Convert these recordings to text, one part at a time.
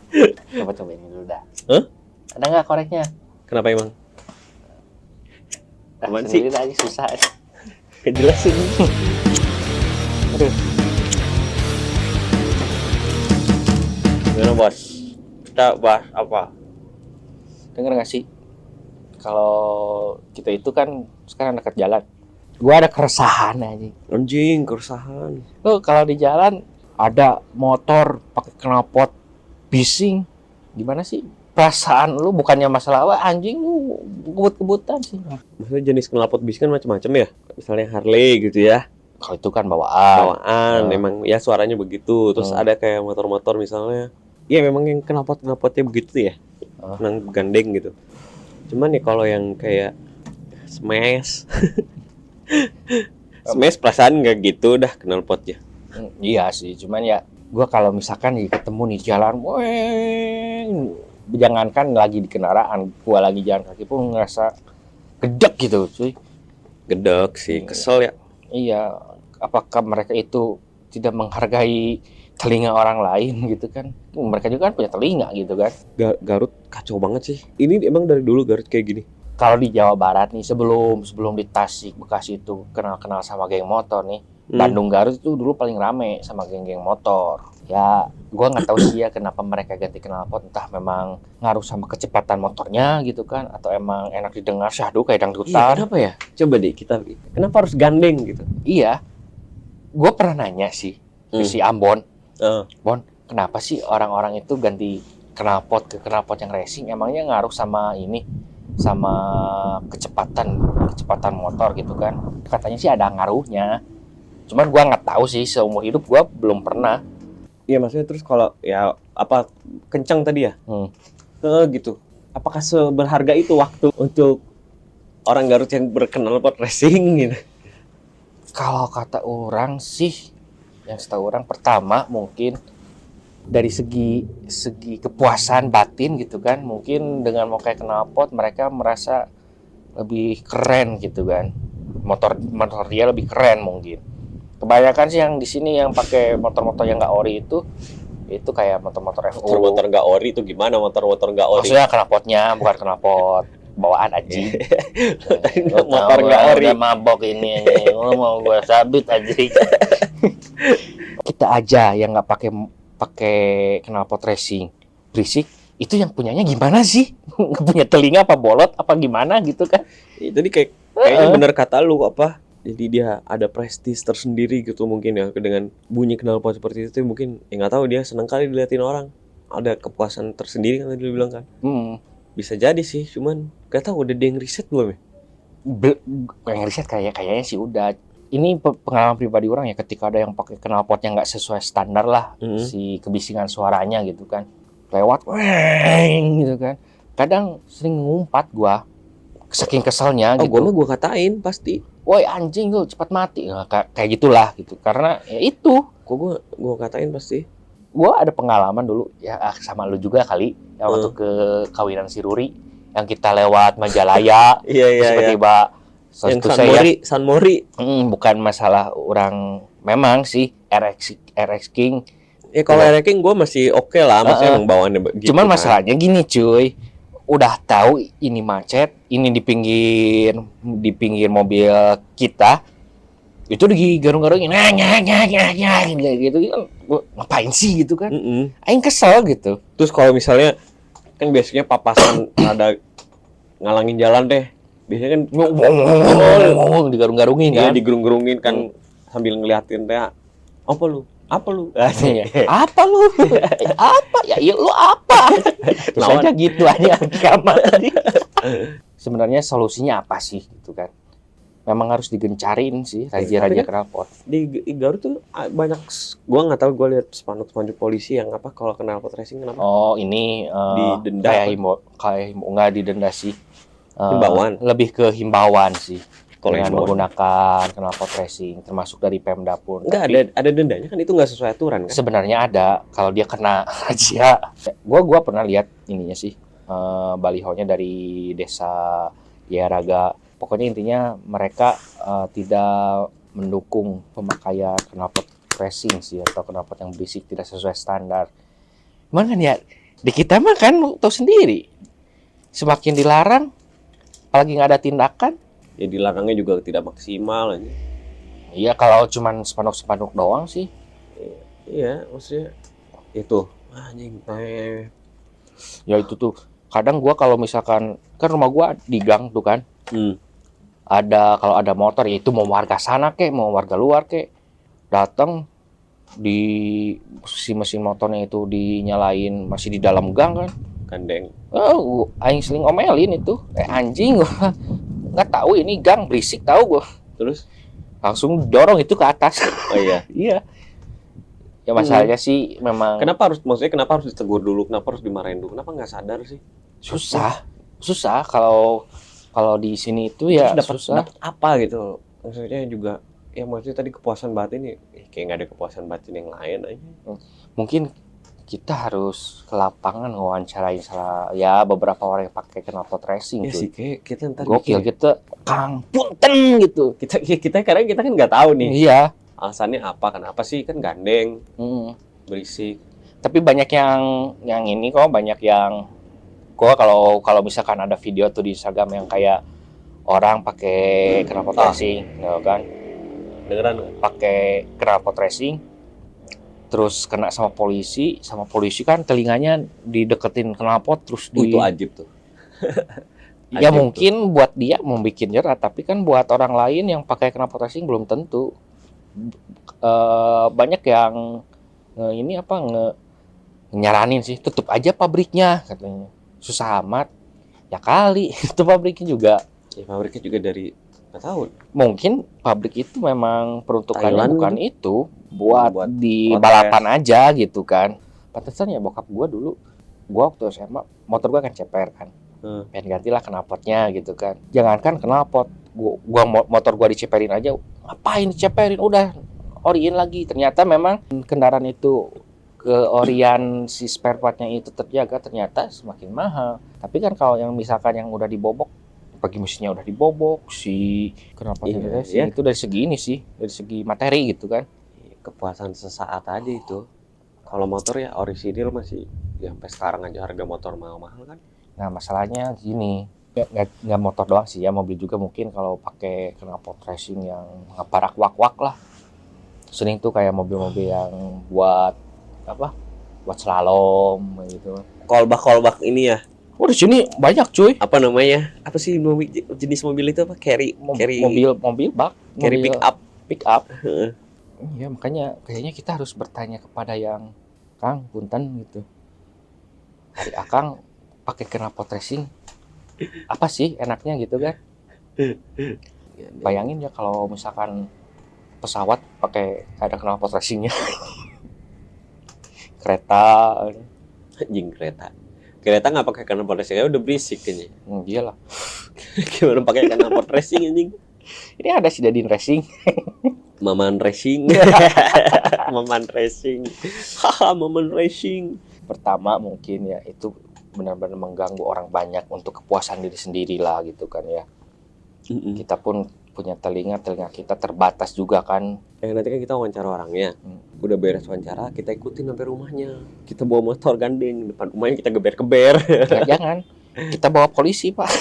Coba ini dulu dah. Hah? Ada nggak koreknya? Kenapa emang? Apaan sih? Sendiri aja susah. Kejelasin. Aduh. Gimana bos? Kita bahas apa? Dengar nggak sih? Kalau kita itu kan sekarang dekat jalan. Gua ada keresahan aja. Anjing, keresahan. Lu kalau di jalan ada motor pakai knalpot bising, gimana sih? Perasaan lu bukannya masalah wah anjing lu kebut-kebutan sih. Maksudnya jenis knalpot bis kan macam-macam ya. Misalnya Harley gitu ya. Kalau itu kan bawaan. Bawaan, memang ya suaranya begitu. Terus ada kayak motor-motor misalnya. Ya memang yang knalpotnya begitu ya. Nang gandeng gitu. Cuman ya kalau yang kayak smash. Smash perasaan nggak gitu dah knalpotnya. Iya sih, cuman ya gua kalau misalkan ketemu nih jalan, jangankan lagi di kendaraan, gua lagi jalan kaki pun ngerasa gedek gitu, cuy. Gedek sih, kesel ya. Iya, apakah mereka itu tidak menghargai telinga orang lain gitu kan? Mereka juga kan punya telinga gitu kan. Garut kacau banget sih. Ini emang dari dulu Garut kayak gini. Kalau di Jawa Barat nih, sebelum di Tasik, Bekasi itu kenal sama geng motor nih. Bandung, Garut itu dulu paling rame sama geng-geng motor. Ya, gua nggak tahu sih ya kenapa mereka ganti knalpot. Entah memang ngaruh sama kecepatan motornya gitu kan, atau emang enak didengar syahdu kayak dangdutan. Iya, kenapa ya? Coba deh kenapa harus gandeng gitu? Iya, gua pernah nanya sih ke si Ambon. Bon, kenapa sih orang-orang itu ganti knalpot ke knalpot yang racing? Emangnya ngaruh sama ini? Sama kecepatan motor gitu kan? Katanya sih ada ngaruhnya. Cuman gua nggak tahu sih, seumur hidup gua belum pernah. Iya, maksudnya terus kalau ya apa kencang tadi ya? Gitu. Apakah seberharga itu waktu untuk orang Garut yang berknalpot racing gitu? Kalau kata orang sih, yang setahu orang pertama mungkin dari segi kepuasan batin gitu kan, mungkin dengan mau kayak knalpot mereka merasa lebih keren gitu kan, motor dia lebih keren mungkin. Kebanyakan sih yang di sini yang pakai motor-motor yang nggak ori itu kayak motor-motor FU. Motor nggak ori itu gimana? Motor nggak ori? Maksudnya knalpotnya bukan knalpot bawaan aja. Motor nggak ori. Udah mabok ini mau gue sabit aja. Kita aja yang nggak pakai knalpot racing berisik, itu yang punyanya gimana sih? Nggak punya telinga apa bolot apa gimana gitu kan? Jadi kayaknya bener kata lu apa? Jadi dia ada prestis tersendiri gitu mungkin ya dengan bunyi knalpot seperti itu mungkin ya nggak tahu dia senang kali diliatin orang, ada kepuasan tersendiri kan tadi lu bilang kan. Bisa jadi sih, cuman nggak tahu udah ada yang riset belum ya? Yang riset kayaknya sih udah. Ini pengalaman pribadi orang ya, ketika ada yang pakai knalpot yang nggak sesuai standar lah, si kebisingan suaranya gitu kan, lewat gitu kan, kadang sering ngumpat gua saking keselnya gitu. Gua katain pasti, woi anjing lu cepat mati, nah, kayak gitulah gitu. Karena ya itu gua katain pasti. Gua ada pengalaman dulu ya sama lu juga kali ya, waktu ke kawinan si Ruri yang kita lewat Majalaya. Iya. Tiba-tiba yang San Mori. Bukan masalah orang, memang sih RX King. Ya kalau RX King gue masih oke lah, maksudnya emang bawaannya gitu. Cuman kan. masalahnya gini cuy, udah tahu ini macet, ini di pinggir mobil kita, itu digarung-garungin, gitu kan, ngapain sih gitu kan? Aing kesel gitu. Terus kalau misalnya kan biasanya papasan ada ngalangin jalan deh. Biasanya kan digarung-garungin kan? Iya, digerung-gerungin kan sambil ngeliatin teh. Apa lu? Apa lu? Apa? Ya iya lu apa? Terus aja gitu aja kamar tadi. Sebenarnya solusinya apa sih gitu kan? Memang harus digencarin sih raja-raja knalpot. Di Garut tuh banyak, gua nggak tahu, gua lihat spanduk polisi yang apa kalau knalpot racing kenapa? Oh, ini didenda. Kayak nggak didenda sih. Himbauan. Lebih ke himbauan sih. Kalau dengan menggunakan knalpot racing, termasuk dari Pemda pun. Enggak ada dendanya kan, itu nggak sesuai aturan kan? Sebenarnya ada, kalau dia kena razia. Gua pernah lihat ininya sih, balihonya dari desa Yaraga. Pokoknya intinya mereka tidak mendukung pemakaian knalpot racing sih, atau knalpot yang berisik tidak sesuai standar. Cuman kan ya Di kita mah kan lu tahu sendiri, semakin dilarang, apalagi nggak ada tindakan. Ya dilarangnya juga tidak maksimal aja. Iya kalau cuman spanduk-spanduk doang sih. Iya, maksudnya itu anjing Ya itu tuh kadang gua kalau misalkan kan rumah gua di gang tuh kan. Ada kalau ada motor ya itu mau warga sana kek, mau warga luar kek, datang di si mesin motornya itu dinyalain masih di dalam gang kan. gandeng. Oh, aing seling omelin itu. Anjing gua. Nggak tahu ini gang berisik tahu gua. Terus Langsung dorong itu ke atas. oh iya. Iya. Ya masalahnya sih memang Kenapa harus ditegur dulu? Kenapa harus dimarahin dulu? Kenapa nggak sadar sih? susah kalau di sini itu ya susah. Dapat apa gitu? Maksudnya juga ya maksudnya tadi kepuasan batin ya kayak nggak ada kepuasan batin yang lain aja. Mungkin kita harus ke lapangan wawancarain salah ya beberapa orang yang pakai knalpot racing Ya tuh. sih kayak kita ntar Gokil mikir. kita Kang Punten gitu. Kita karena kita kan nggak tahu nih Iya. alasannya apa, kenapa sih kan gandeng Mm. berisik. Tapi banyak yang ini kok banyak yang gua kalau misalkan ada video tuh di Instagram yang kayak orang pakai knalpot racing, ya kan? Beneran nggak? Pakai knalpot racing terus kena sama polisi kan telinganya dideketin knalpot terus Itu ajib tuh. ya Ajib mungkin buat dia mau bikin jerat tapi kan buat orang lain yang pakai knalpot racing belum tentu. Banyak yang nyaranin sih tutup aja pabriknya katanya, susah amat ya kali. Itu pabriknya juga Ya pabriknya juga dari nggak tahu. mungkin pabrik itu memang peruntukannya Thailand bukan itu buat di kontes. balapan aja gitu kan. Pantesan ya bokap gua dulu, gua waktu SMA motor gua kan ceper kan, pengen gantilah knalpotnya gitu kan. Jangankan knalpot, motor gua diceperin aja, ngapain diceperin, udah oriin lagi. Ternyata memang kendaraan itu ke orian si spare partnya itu terjaga, ternyata semakin mahal. Tapi kan kalau yang misalkan yang udah dibobok, bagi mesinnya udah dibobok, si knalpotnya Iya. itu dari segi ini sih, dari segi materi gitu kan. Kepuasan sesaat aja itu. Kalau motor ya orisinil masih ya sampai sekarang aja harga motor mahal-mahal kan. Nah masalahnya gini, nggak motor doang sih ya, mobil juga mungkin kalau pakai knalpot racing yang ngeparak wak-wak lah. Sering tuh kayak mobil-mobil yang buat apa? Buat slalom gitu. Kolbak ini ya. Oh di sini banyak cuy. Apa namanya? Apa sih jenis mobil itu apa? Carry Mobil bak, carry mobil pick up. Iya makanya kayaknya kita harus bertanya kepada yang Kang Punten gitu. Hari Akang pakai knalpot racing apa sih enaknya gitu kan? Bayangin ya kalau misalkan pesawat pakai ada knalpot racingnya. Kereta, Anjing kereta nggak pakai knalpot racing udah berisik kayaknya. Iyalah. Gimana pakai knalpot racing anjing? Ini ada si Dadin Racing. Maman racing. Maman racing. Haha, Maman racing. Pertama mungkin ya itu benar-benar mengganggu orang banyak untuk kepuasan diri sendiri lah gitu kan ya. Kita pun punya telinga kita terbatas juga kan. Nanti kan kita wawancara orangnya. Udah beres wawancara, kita ikutin sampai rumahnya. Kita bawa motor gandeng depan rumahnya, kita geber-geber. Nah, jangan. Kita bawa polisi, Pak.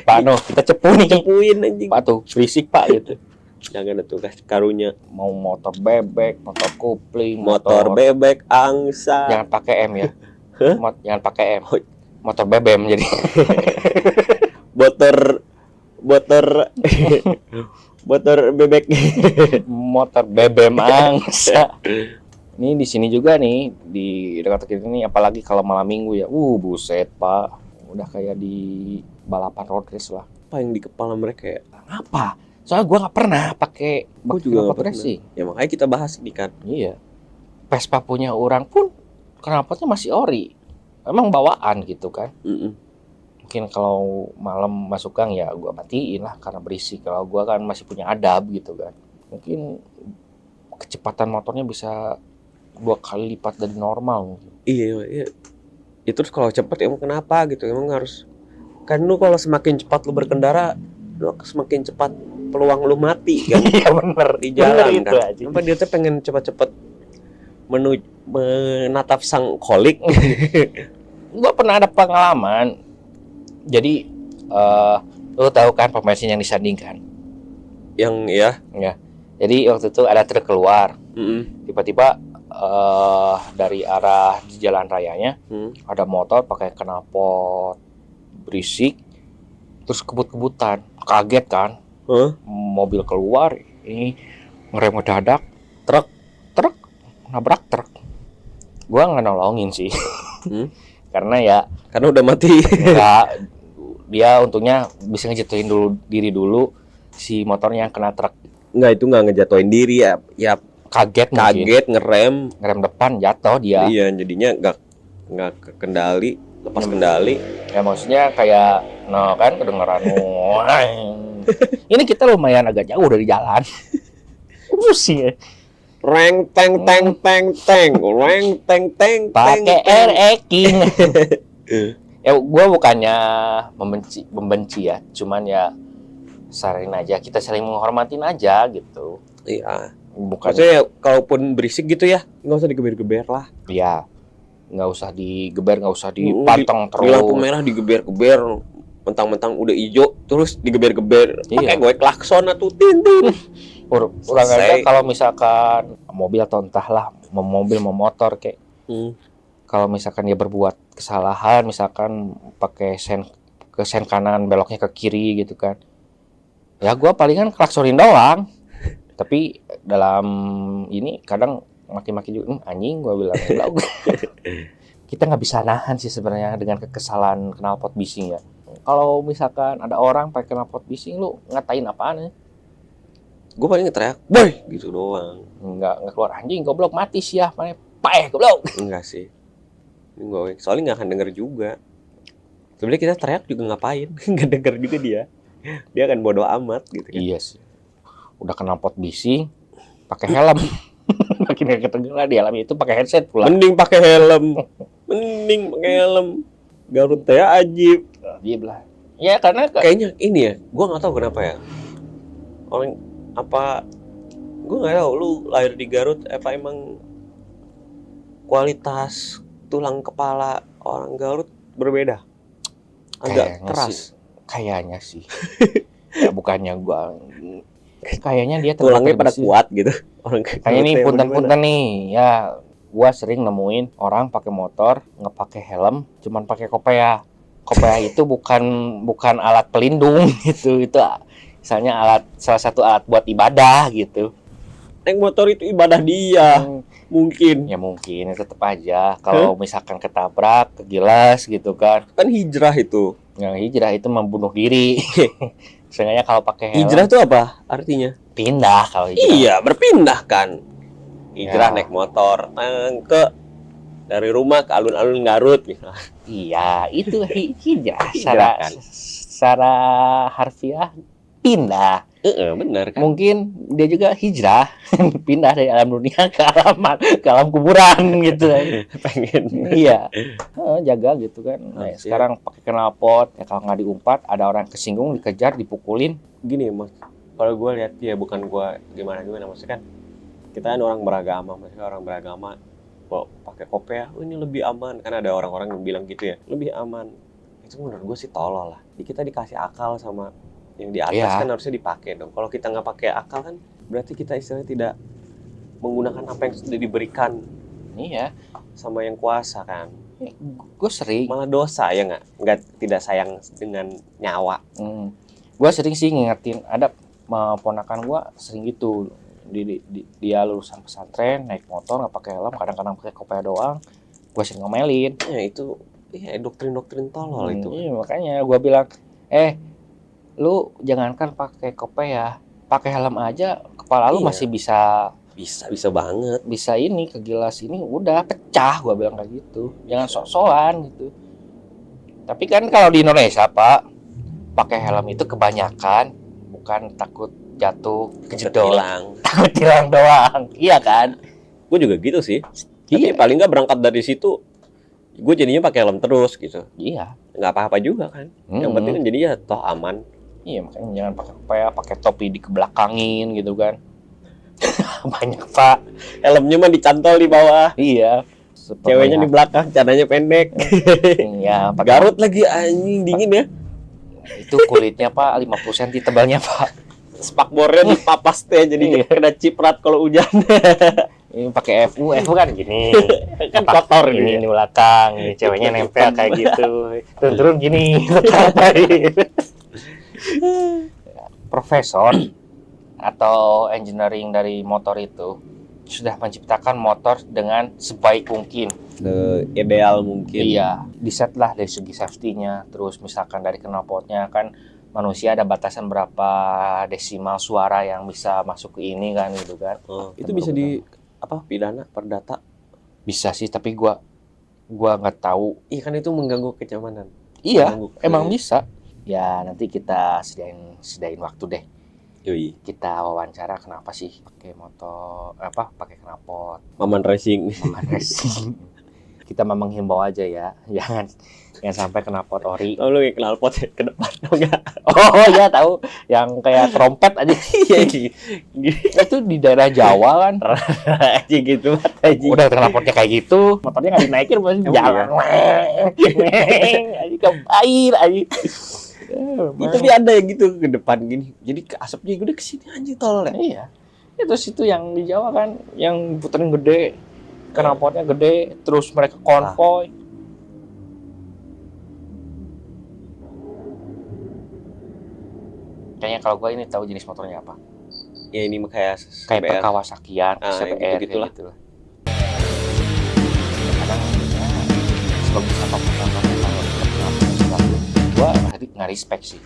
Pak no, kita Cepuin anjing. Pak tuh, berisik, Pak gitu. Jangan itu guys, karunya. Mau motor bebek, motor kopling, Motor bebek angsa. Jangan pakai M ya. Jangan pakai M. Motor BBM jadi. Motor bebek. Motor BBM angsa. Ini di sini juga nih di dekat kita ini, apalagi kalau malam minggu ya. Buset Pak, udah kayak di balapan road race lah. Apa yang di kepala mereka ya? Apa? Soalnya gue nggak pernah pakai knalpot racing. Ya makanya kita bahas ini kan. Iya. Vespa punya orang pun knalpotnya masih ori. Emang bawaan gitu kan. Mungkin kalau malam masuk gang ya gue matiin lah karena berisik. Kalau gue kan masih punya adab gitu kan. Mungkin kecepatan motornya bisa 2 kali lipat dari normal. Iya. Ya terus kalau cepat emang kenapa gitu? Emang harus kan lu kalau semakin cepat lu berkendara, lu semakin cepat peluang lu mati kan. Iya bener Di jalan bener kan. Kenapa dia tuh pengen cepat-cepat menatap sang kolik. Gua pernah ada pengalaman. Jadi lu tahu kan pom bensin yang disandingkan? Yang ya. Ya. Jadi waktu itu ada truk keluar. Tiba-tiba dari arah di jalan rayanya ada motor pakai knalpot berisik, terus kebut-kebutan. Kaget kan? Mobil keluar, ini ngerem ngedadak, truk nabrak truk. Gua nggak nolongin sih. karena udah mati. Enggak, dia untungnya bisa ngejatuhin diri dulu si motornya yang kena truk. Enggak, itu nggak ngejatuhin diri ya. Ya Kaget ngerem depan jatuh dia. Iya, jadinya nggak kendali, lepas kendali. Ya maksudnya kayak kan kedengeran. Ini kita lumayan agak jauh dari jalan. Pusing ya. Reng teng teng teng teng, reng teng teng pakai air eking. Ya gue bukannya membenci ya, cuman ya saring aja, kita saling menghormatin aja gitu. Iya. Bukan. Maksudnya ya, kalaupun berisik gitu ya, nggak usah digeber-geber lah. Iya. Nggak usah digeber, nggak usah dipanteng terus. Di lampu merah digeber-geber, mentang-mentang udah hijau terus digeber-geber. Pakai gue klakson atau tintin. Kurang aja kalau misalkan mobil atau entahlah mobil mau motor kayak kalau misalkan dia berbuat kesalahan, misalkan pakai sen kanan beloknya ke kiri gitu kan, ya gue palingan klaksonin doang. Tapi dalam ini kadang maki-maki juga, anjing gue bilang. Kita nggak bisa nahan sih sebenarnya dengan kekesalan knalpot bising ya. Kalau misalkan ada orang pakai knalpot bising, lu ngatain apaan ya? Gue paling ngeteriak, boy, gitu doang. Nggak keluar, anjing goblok mati sih ya, mana paeh goblok. Enggak sih. Enggak, soalnya nggak akan denger juga. Sebenarnya kita teriak juga ngapain? Nggak denger juga dia. Dia akan bodo amat gitu kan. Iya sih. Udah knalpot bising, pakai helm. Makin gak kedengeran di helm itu pakai headset pula. Mending pakai helm. Garut teh ajib. Ajib lah. Ya karena kayaknya ini ya, gue nggak tahu kenapa ya. Orang apa, gue nggak tahu, lu lahir di Garut apa emang kualitas tulang kepala orang Garut berbeda, agak keras kayaknya sih. Ya bukannya kayaknya dia tulangnya pada kuat gitu orang kayak ini. Punten nih ya, gua sering nemuin orang pakai motor nggak pakai helm, cuman pakai kopea itu bukan alat pelindung gitu. Itu misalnya salah satu alat buat ibadah gitu. Naik motor itu ibadah dia. Mungkin tetap aja kalau misalkan ketabrak, kegilas gitu kan hijrah itu. Yang hijrah itu membunuh diri. Sebenarnya kalau pakai helm. Hijrah itu apa artinya? Pindah kalau hijrah. Iya, berpindah kan. Hijrah ya. Naik motor dari rumah ke alun-alun Garut misalnya. Iya, itu hijrah. Secara harfiah pindah. Benar kan? Mungkin dia juga hijrah, pindah dari alam dunia ke alam kuburan gitu. Pengen. Iya. Jaga gitu kan. Nah, sekarang pakai knalpot, ya kalau nggak diumpat ada orang kesinggung, dikejar, dipukulin. Gini Mas, kalau gue lihat ya, bukan gue gimana maksudnya kan kita kan orang beragama, pakai kopea, ini lebih aman. Kan ada orang-orang yang bilang gitu ya, lebih aman. Itu menurut gue sih tolol lah. Kita dikasih akal sama yang di atas kan harusnya dipakai dong. Kalau kita nggak pakai akal kan berarti kita istilahnya tidak menggunakan apa yang sudah diberikan sama yang kuasa kan. Gue sering malah dosa ya nggak tidak sayang dengan nyawa. Gue sering sih ngingetin, ada ponakan gue sering gitu, dia lulusan pesantren naik motor nggak pakai helm, kadang-kadang pakai kopea doang. Gue sering ngomelin. Ya itu doktrin tolol itu. Iya, makanya gue bilang lu jangankan pakai kopea, pakai helm aja kepala lu masih bisa banget. Bisa ini kegilas ini udah pecah, gua bilang kayak gitu. Jangan sok-sokan gitu. Tapi kan kalau di Indonesia, Pak, pakai helm itu kebanyakan bukan takut jatuh kejedot, takut hilang doang. Iya kan? Gue juga gitu sih. Tapi paling nggak berangkat dari situ gue jadinya pakai helm terus gitu. Iya. Nggak apa-apa juga kan. Yang penting kan jadinya toh aman. Iya, makanya jangan pakai kopea, pakai topi dikebelakangin gitu kan. banyak Pak. Helmnya mah dicantol di bawah. Iya. Ceweknya di belakang, celananya pendek. Iya, pakai Garut lagi anjing dingin ya. itu kulitnya Pak 50 cm tebalnya Pak. Spakbornya dipapas teh jadi Iya. kena ciprat kalau hujan. Ini pakai FU kan gini. Kan kotor ini gitu. di belakang, ini ceweknya nempel kayak gitu. Turun gini. Profesor atau engineering dari motor itu sudah menciptakan motor dengan sebaik mungkin. Ideal mungkin. Iya, diset lah dari segi safety-nya. Terus misalkan dari knalpotnya kan manusia ada batasan berapa desimal suara yang bisa masuk ke ini kan gitu kan. Oh, itu bisa di apa pidana perdata. Bisa sih, tapi gua nggak tahu. Iya kan itu mengganggu kenyamanan. Iya, Mengganggu emang bisa. Ya nanti kita sedain waktu deh. Yoi. Kita wawancara kenapa sih pakai motor pakai knalpot Maman Racing. Maman Racing. Kita memang himbau aja ya, jangan sampai knalpot ori. Oh, lu kayak knalpot ya ke depan dong enggak? Oh ya tahu, yang kayak trompet aja. Iya. Itu di daerah Jawa kan. Aja gitu aja. Udah knalpotnya kayak gitu, motornya nggak dinaikin masih Emang jalan. Aja ke air aja. Tapi ada yang gitu ke depan gini. Jadi ke asapnya udah ke sini aja tol ya. Iya. Itu situ yang di Jawa kan, yang puterin gede, knalpotnya gede, terus mereka konvoy. Kayaknya kalau gua ini tahu jenis motornya apa. Ya ini mah kayak Kayak Kawasaki-an, CBR gitu-gitulah. kayak gitu lah. Kadang ya, sebagus apapun motor kalau gua nggak respect sih.